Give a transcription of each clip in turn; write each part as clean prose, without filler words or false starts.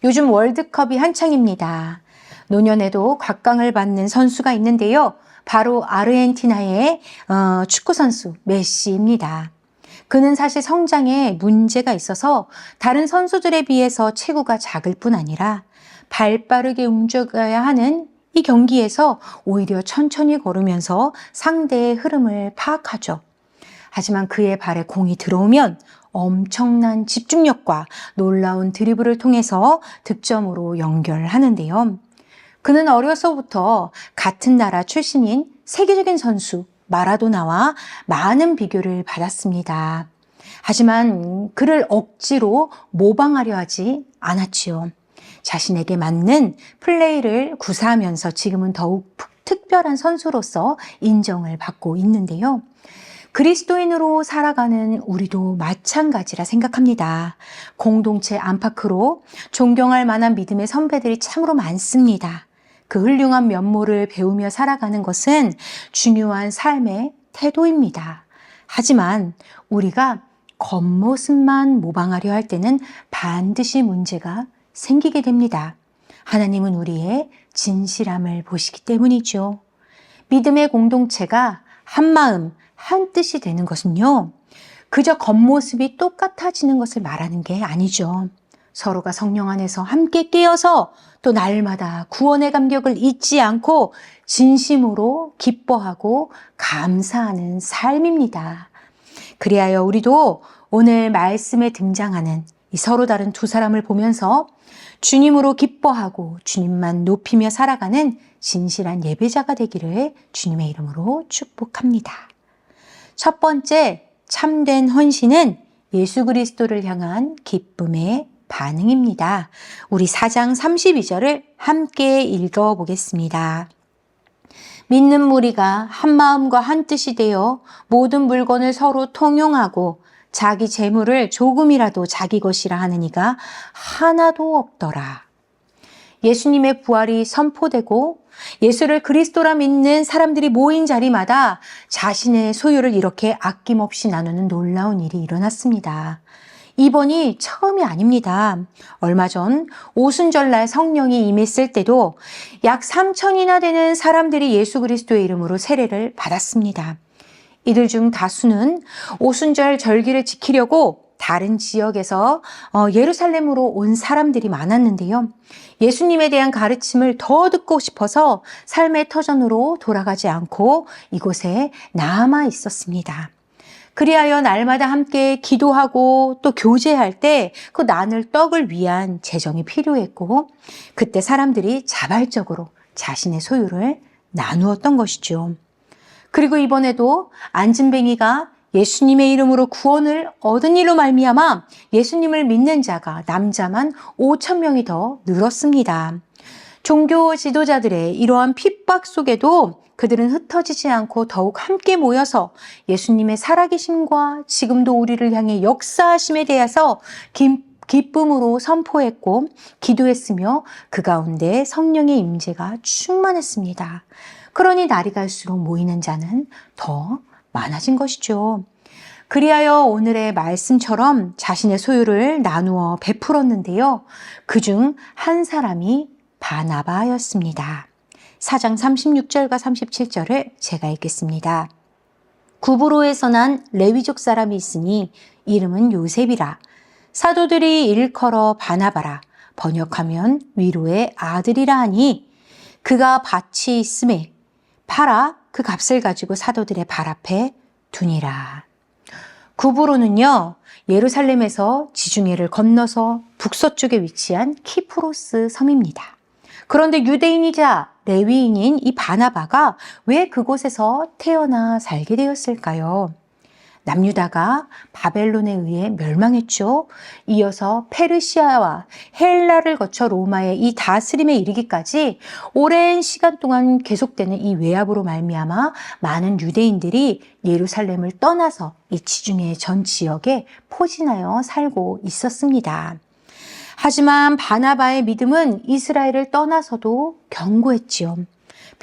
요즘 월드컵이 한창입니다. 노년에도 곽강을 받는 선수가 있는데요. 바로 아르헨티나의 축구 선수 메시입니다. 그는 사실 성장에 문제가 있어서 다른 선수들에 비해서 체구가 작을 뿐 아니라 발 빠르게 움직여야 하는 이 경기에서 오히려 천천히 걸으면서 상대의 흐름을 파악하죠. 하지만 그의 발에 공이 들어오면 엄청난 집중력과 놀라운 드리블을 통해서 득점으로 연결하는데요. 그는 어려서부터 같은 나라 출신인 세계적인 선수 마라도나와 많은 비교를 받았습니다. 하지만 그를 억지로 모방하려 하지 않았지요. 자신에게 맞는 플레이를 구사하면서 지금은 더욱 특별한 선수로서 인정을 받고 있는데요. 그리스도인으로 살아가는 우리도 마찬가지라 생각합니다. 공동체 안팎으로 존경할 만한 믿음의 선배들이 참으로 많습니다. 그 훌륭한 면모를 배우며 살아가는 것은 중요한 삶의 태도입니다. 하지만 우리가 겉모습만 모방하려 할 때는 반드시 문제가 생기게 됩니다. 하나님은 우리의 진실함을 보시기 때문이죠. 믿음의 공동체가 한마음, 한뜻이 되는 것은요, 그저 겉모습이 똑같아지는 것을 말하는 게 아니죠. 서로가 성령 안에서 함께 깨어서 또 날마다 구원의 감격을 잊지 않고 진심으로 기뻐하고 감사하는 삶입니다. 그리하여 우리도 오늘 말씀에 등장하는 이 서로 다른 두 사람을 보면서 주님으로 기뻐하고 주님만 높이며 살아가는 진실한 예배자가 되기를 주님의 이름으로 축복합니다. 첫 번째, 참된 헌신은 예수 그리스도를 향한 기쁨의 반응입니다. 우리 4장 32절을 함께 읽어보겠습니다. 믿는 무리가 한 마음과 한 뜻이 되어 모든 물건을 서로 통용하고 자기 재물을 조금이라도 자기 것이라 하는 이가 하나도 없더라. 예수님의 부활이 선포되고 예수를 그리스도라 믿는 사람들이 모인 자리마다 자신의 소유를 이렇게 아낌없이 나누는 놀라운 일이 일어났습니다. 이번이 처음이 아닙니다. 얼마 전 오순절날 성령이 임했을 때도 약 3천이나 되는 사람들이 예수 그리스도의 이름으로 세례를 받았습니다. 이들 중 다수는 오순절 절기를 지키려고 다른 지역에서 예루살렘으로 온 사람들이 많았는데요. 예수님에 대한 가르침을 더 듣고 싶어서 삶의 터전으로 돌아가지 않고 이곳에 남아 있었습니다. 그리하여 날마다 함께 기도하고 또 교제할 때 그 나눌 떡을 위한 재정이 필요했고 그때 사람들이 자발적으로 자신의 소유를 나누었던 것이죠. 그리고 이번에도 안진뱅이가 예수님의 이름으로 구원을 얻은 일로 말미암아 예수님을 믿는 자가 남자만 5천 명이 더 늘었습니다. 종교 지도자들의 이러한 핍박 속에도 그들은 흩어지지 않고 더욱 함께 모여서 예수님의 살아계심과 지금도 우리를 향해 역사하심에 대해서 기쁨으로 선포했고 기도했으며 그 가운데 성령의 임재가 충만했습니다. 그러니 날이 갈수록 모이는 자는 더 많아진 것이죠. 그리하여 오늘의 말씀처럼 자신의 소유를 나누어 베풀었는데요. 그중 한 사람이 바나바였습니다. 4장 36절과 37절을 제가 읽겠습니다. 구브로에서 난 레위족 사람이 있으니 이름은 요셉이라. 사도들이 일컬어 바나바라. 번역하면 위로의 아들이라 하니 그가 밭이 있음에 팔아 그 값을 가지고 사도들의 발 앞에 두니라. 구브로는요, 예루살렘에서 지중해를 건너서 북서쪽에 위치한 키프로스 섬입니다. 그런데 유대인이자 레위인인 이 바나바가 왜 그곳에서 태어나 살게 되었을까요? 남유다가 바벨론에 의해 멸망했죠. 이어서 페르시아와 헬라를 거쳐 로마의 이 다스림에 이르기까지 오랜 시간 동안 계속되는 이 외압으로 말미암아 많은 유대인들이 예루살렘을 떠나서 이 지중해 전 지역에 포진하여 살고 있었습니다. 하지만 바나바의 믿음은 이스라엘을 떠나서도 견고했지요.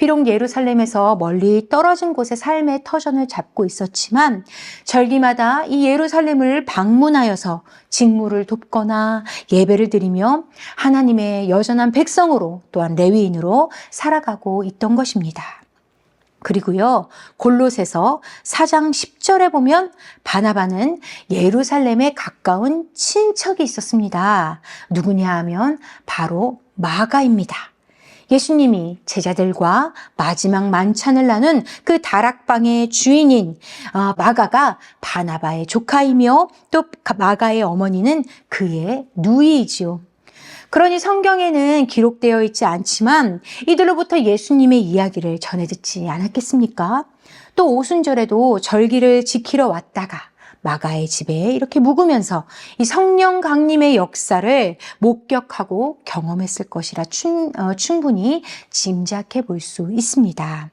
비록 예루살렘에서 멀리 떨어진 곳에 삶의 터전을 잡고 있었지만 절기마다 이 예루살렘을 방문하여서 직무를 돕거나 예배를 드리며 하나님의 여전한 백성으로 또한 레위인으로 살아가고 있던 것입니다. 그리고요, 골로새서 4장 10절에 보면 바나바는 예루살렘에 가까운 친척이 있었습니다. 누구냐 하면 바로 마가입니다. 예수님이 제자들과 마지막 만찬을 나눈 그 다락방의 주인인 마가가 바나바의 조카이며 또 마가의 어머니는 그의 누이이지요. 그러니 성경에는 기록되어 있지 않지만 이들로부터 예수님의 이야기를 전해 듣지 않았겠습니까? 또 오순절에도 절기를 지키러 왔다가 마가의 집에 이렇게 묵으면서 이 성령 강림의 역사를 목격하고 경험했을 것이라 충분히 짐작해 볼 수 있습니다.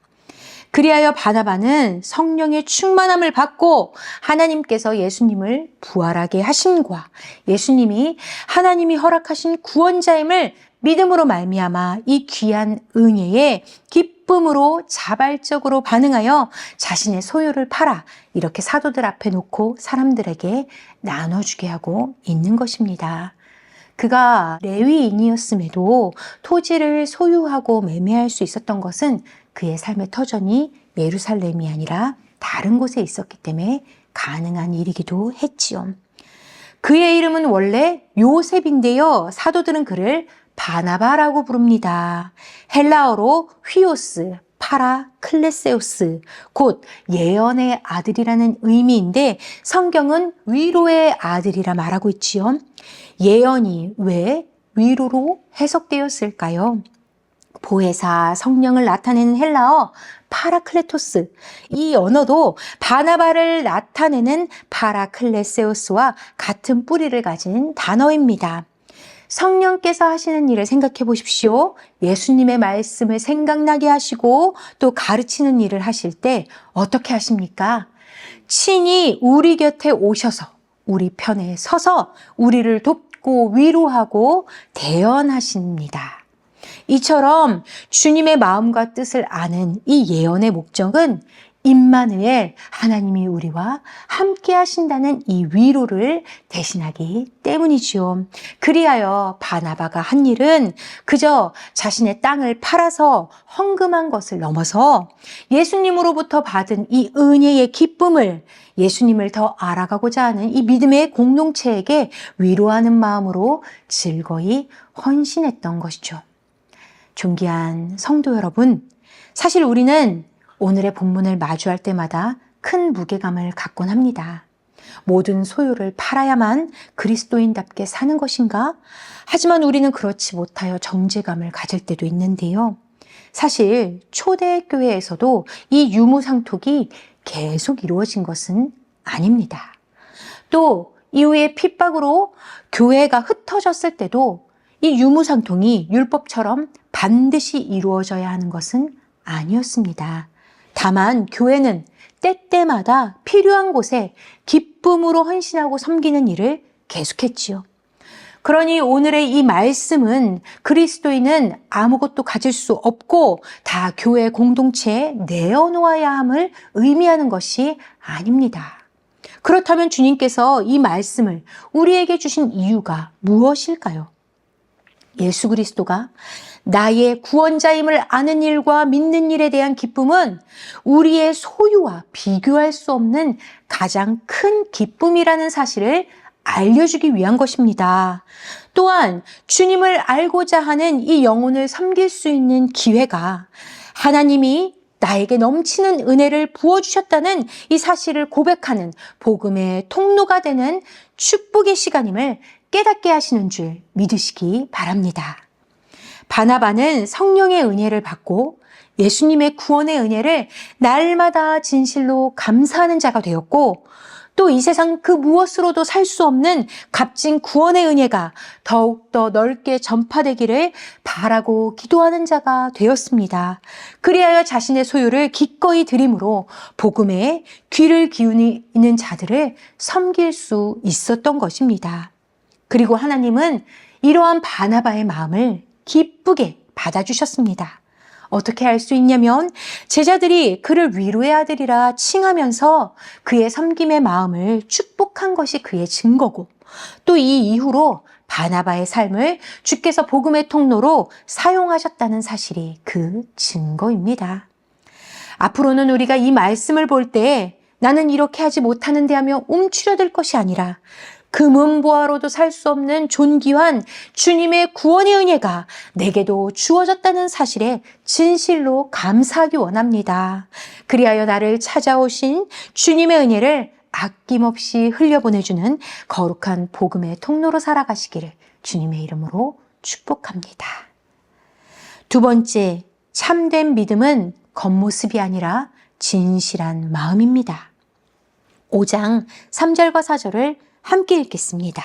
그리하여 바나바는 성령의 충만함을 받고 하나님께서 예수님을 부활하게 하심과 예수님이 하나님이 허락하신 구원자임을 믿음으로 말미암아 이 귀한 은혜에 기쁨으로 자발적으로 반응하여 자신의 소유를 팔아 이렇게 사도들 앞에 놓고 사람들에게 나눠주게 하고 있는 것입니다. 그가 레위인이었음에도 토지를 소유하고 매매할 수 있었던 것은 그의 삶의 터전이 예루살렘이 아니라 다른 곳에 있었기 때문에 가능한 일이기도 했지요. 그의 이름은 원래 요셉인데요. 사도들은 그를 바나바라고 부릅니다. 헬라어로 휘오스, 파라클레세우스, 곧 예언의 아들이라는 의미인데 성경은 위로의 아들이라 말하고 있지요. 예언이 왜 위로로 해석되었을까요? 보혜사, 성령을 나타내는 헬라어 파라클레토스, 이 언어도 바나바를 나타내는 파라클레세우스와 같은 뿌리를 가진 단어입니다. 성령께서 하시는 일을 생각해 보십시오. 예수님의 말씀을 생각나게 하시고 또 가르치는 일을 하실 때 어떻게 하십니까? 친히 우리 곁에 오셔서 우리 편에 서서 우리를 돕고 위로하고 대언하십니다. 이처럼 주님의 마음과 뜻을 아는 이 예언의 목적은 임마누엘, 하나님이 우리와 함께 하신다는 이 위로를 대신하기 때문이지요. 그리하여 바나바가 한 일은 그저 자신의 땅을 팔아서 헌금한 것을 넘어서 예수님으로부터 받은 이 은혜의 기쁨을 예수님을 더 알아가고자 하는 이 믿음의 공동체에게 위로하는 마음으로 즐거이 헌신했던 것이죠. 존귀한 성도 여러분, 사실 우리는 오늘의 본문을 마주할 때마다 큰 무게감을 갖곤 합니다. 모든 소유를 팔아야만 그리스도인답게 사는 것인가? 하지만 우리는 그렇지 못하여 정죄감을 가질 때도 있는데요. 사실 초대교회에서도 이 유무상톡이 계속 이루어진 것은 아닙니다. 또 이후에 핍박으로 교회가 흩어졌을 때도 이 유무상통이 율법처럼 반드시 이루어져야 하는 것은 아니었습니다. 다만 교회는 때때마다 필요한 곳에 기쁨으로 헌신하고 섬기는 일을 계속했지요. 그러니 오늘의 이 말씀은 그리스도인은 아무것도 가질 수 없고 다 교회 공동체에 내어놓아야 함을 의미하는 것이 아닙니다. 그렇다면 주님께서 이 말씀을 우리에게 주신 이유가 무엇일까요? 예수 그리스도가 나의 구원자임을 아는 일과 믿는 일에 대한 기쁨은 우리의 소유와 비교할 수 없는 가장 큰 기쁨이라는 사실을 알려주기 위한 것입니다. 또한 주님을 알고자 하는 이 영혼을 섬길 수 있는 기회가 하나님이 나에게 넘치는 은혜를 부어주셨다는 이 사실을 고백하는 복음의 통로가 되는 축복의 시간임을 깨닫게 하시는 줄 믿으시기 바랍니다. 바나바는 성령의 은혜를 받고 예수님의 구원의 은혜를 날마다 진실로 감사하는 자가 되었고 또 이 세상 그 무엇으로도 살 수 없는 값진 구원의 은혜가 더욱더 넓게 전파되기를 바라고 기도하는 자가 되었습니다. 그리하여 자신의 소유를 기꺼이 드림으로 복음에 귀를 기울이는 자들을 섬길 수 있었던 것입니다. 그리고 하나님은 이러한 바나바의 마음을 기쁘게 받아주셨습니다. 어떻게 알 수 있냐면 제자들이 그를 위로의 아들이라 칭하면서 그의 섬김의 마음을 축복한 것이 그의 증거고, 또 이 이후로 바나바의 삶을 주께서 복음의 통로로 사용하셨다는 사실이 그 증거입니다. 앞으로는 우리가 이 말씀을 볼 때 나는 이렇게 하지 못하는데 하며 움츠려들 것이 아니라 금은보화로도 살 수 없는 존귀한 주님의 구원의 은혜가 내게도 주어졌다는 사실에 진실로 감사하기 원합니다. 그리하여 나를 찾아오신 주님의 은혜를 아낌없이 흘려보내주는 거룩한 복음의 통로로 살아가시기를 주님의 이름으로 축복합니다. 두 번째, 참된 믿음은 겉모습이 아니라 진실한 마음입니다. 5장 3절과 4절을 함께 읽겠습니다.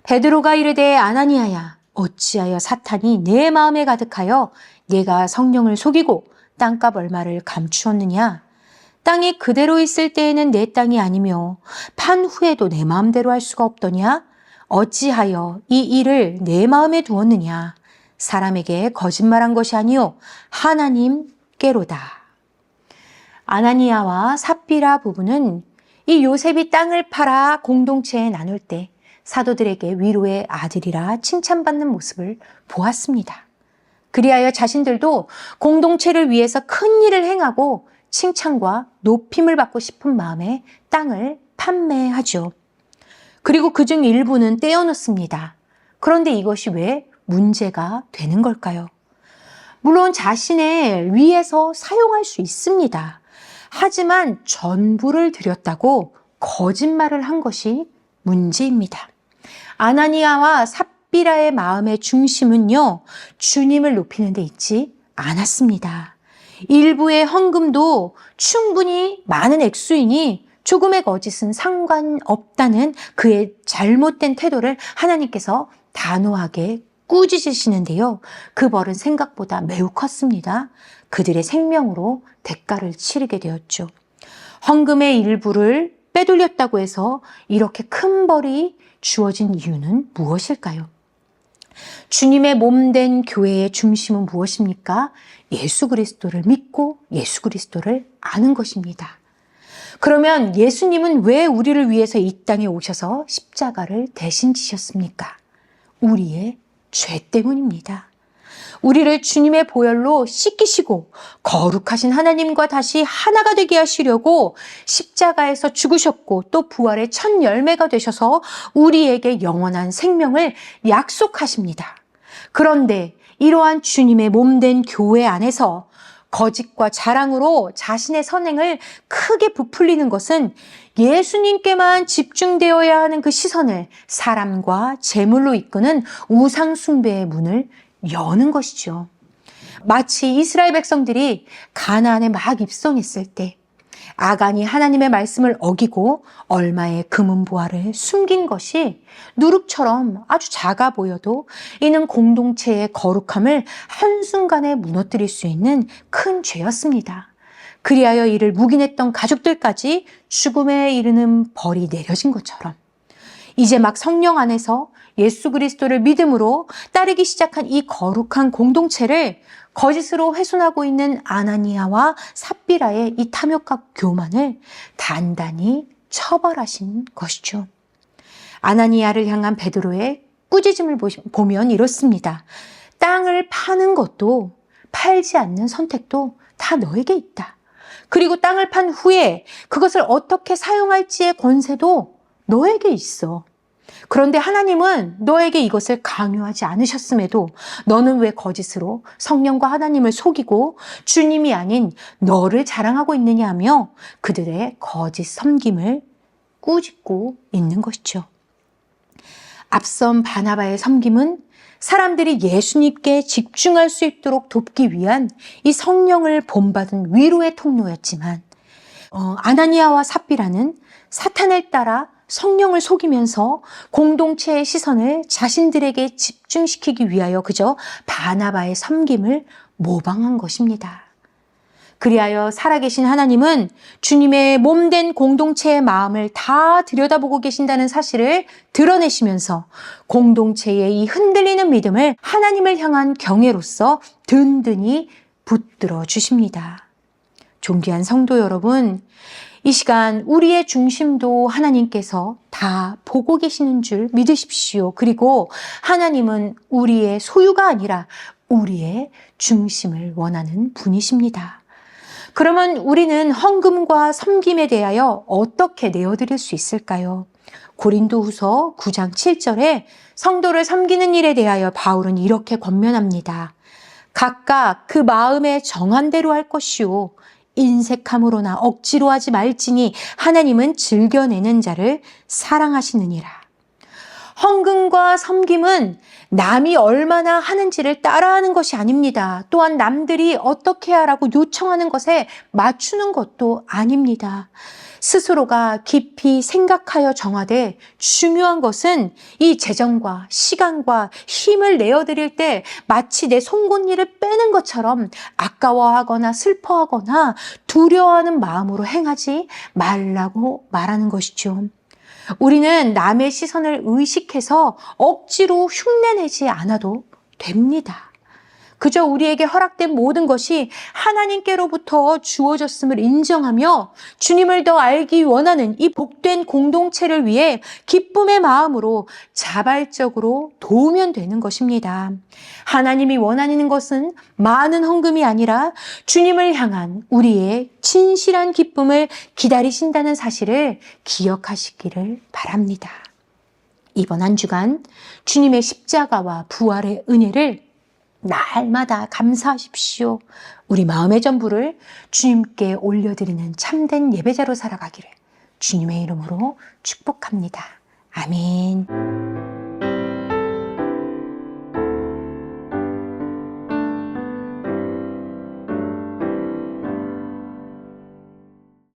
베드로가 이르되 아나니아야, 어찌하여 사탄이 내 마음에 가득하여 내가 성령을 속이고 땅값 얼마를 감추었느냐? 땅이 그대로 있을 때에는 내 땅이 아니며 판 후에도 내 마음대로 할 수가 없더냐? 어찌하여 이 일을 내 마음에 두었느냐? 사람에게 거짓말한 것이 아니요 하나님께로다. 아나니아와 삽비라 부부는 이 요셉이 땅을 팔아 공동체에 나눌 때 사도들에게 위로의 아들이라 칭찬받는 모습을 보았습니다. 그리하여 자신들도 공동체를 위해서 큰 일을 행하고 칭찬과 높임을 받고 싶은 마음에 땅을 판매하죠. 그리고 그중 일부는 떼어놓습니다. 그런데 이것이 왜 문제가 되는 걸까요? 물론 자신의 위해서 사용할 수 있습니다. 하지만 전부를 드렸다고 거짓말을 한 것이 문제입니다. 아나니아와 삽비라의 마음의 중심은요, 주님을 높이는 데 있지 않았습니다. 일부의 헌금도 충분히 많은 액수이니 조금의 거짓은 상관없다는 그의 잘못된 태도를 하나님께서 단호하게 꾸짖으시는데요. 그 벌은 생각보다 매우 컸습니다. 그들의 생명으로 대가를 치르게 되었죠. 헌금의 일부를 빼돌렸다고 해서 이렇게 큰 벌이 주어진 이유는 무엇일까요? 주님의 몸된 교회의 중심은 무엇입니까? 예수 그리스도를 믿고 예수 그리스도를 아는 것입니다. 그러면 예수님은 왜 우리를 위해서 이 땅에 오셔서 십자가를 대신 지셨습니까? 우리의 죄 때문입니다. 우리를 주님의 보혈로 씻기시고 거룩하신 하나님과 다시 하나가 되게 하시려고 십자가에서 죽으셨고 또 부활의 첫 열매가 되셔서 우리에게 영원한 생명을 약속하십니다. 그런데 이러한 주님의 몸된 교회 안에서 거짓과 자랑으로 자신의 선행을 크게 부풀리는 것은 예수님께만 집중되어야 하는 그 시선을 사람과 재물로 이끄는 우상숭배의 문을 여는 것이죠. 마치 이스라엘 백성들이 가나안에 막 입성했을 때 아간이 하나님의 말씀을 어기고 얼마의 금은보화를 숨긴 것이 누룩처럼 아주 작아 보여도 이는 공동체의 거룩함을 한순간에 무너뜨릴 수 있는 큰 죄였습니다. 그리하여 이를 묵인했던 가족들까지 죽음에 이르는 벌이 내려진 것처럼 이제 막 성령 안에서 예수 그리스도를 믿음으로 따르기 시작한 이 거룩한 공동체를 거짓으로 훼손하고 있는 아나니아와 삽비라의 이 탐욕과 교만을 단단히 처벌하신 것이죠. 아나니아를 향한 베드로의 꾸짖음을 보면 이렇습니다. 땅을 파는 것도 팔지 않는 선택도 다 너에게 있다. 그리고 땅을 판 후에 그것을 어떻게 사용할지의 권세도 너에게 있어. 그런데 하나님은 너에게 이것을 강요하지 않으셨음에도 너는 왜 거짓으로 성령과 하나님을 속이고 주님이 아닌 너를 자랑하고 있느냐 하며 그들의 거짓 섬김을 꾸짖고 있는 것이죠. 앞선 바나바의 섬김은 사람들이 예수님께 집중할 수 있도록 돕기 위한 이 성령을 본받은 위로의 통로였지만 아나니아와 삽비라는 사탄을 따라 성령을 속이면서 공동체의 시선을 자신들에게 집중시키기 위하여 그저 바나바의 섬김을 모방한 것입니다. 그리하여 살아계신 하나님은 주님의 몸된 공동체의 마음을 다 들여다보고 계신다는 사실을 드러내시면서 공동체의 이 흔들리는 믿음을 하나님을 향한 경외로서 든든히 붙들어 주십니다. 존귀한 성도 여러분, 이 시간 우리의 중심도 하나님께서 다 보고 계시는 줄 믿으십시오. 그리고 하나님은 우리의 소유가 아니라 우리의 중심을 원하는 분이십니다. 그러면 우리는 헌금과 섬김에 대하여 어떻게 내어드릴 수 있을까요? 고린도후서 9장 7절에 성도를 섬기는 일에 대하여 바울은 이렇게 권면합니다. 각각 그 마음에 정한 대로 할 것이요 인색함으로나 억지로 하지 말지니 하나님은 즐겨내는 자를 사랑하시느니라. 헌금과 섬김은 남이 얼마나 하는지를 따라하는 것이 아닙니다. 또한 남들이 어떻게 하라고 요청하는 것에 맞추는 것도 아닙니다. 스스로가 깊이 생각하여 정하되 중요한 것은 이 재정과 시간과 힘을 내어드릴 때 마치 내 송곳니를 빼는 것처럼 아까워하거나 슬퍼하거나 두려워하는 마음으로 행하지 말라고 말하는 것이죠. 우리는 남의 시선을 의식해서 억지로 흉내내지 않아도 됩니다. 그저 우리에게 허락된 모든 것이 하나님께로부터 주어졌음을 인정하며 주님을 더 알기 원하는 이 복된 공동체를 위해 기쁨의 마음으로 자발적으로 도우면 되는 것입니다. 하나님이 원하는 것은 많은 헌금이 아니라 주님을 향한 우리의 진실한 기쁨을 기다리신다는 사실을 기억하시기를 바랍니다. 이번 한 주간 주님의 십자가와 부활의 은혜를 날마다 감사하십시오. 우리 마음의 전부를 주님께 올려드리는 참된 예배자로 살아가기를 주님의 이름으로 축복합니다. 아멘.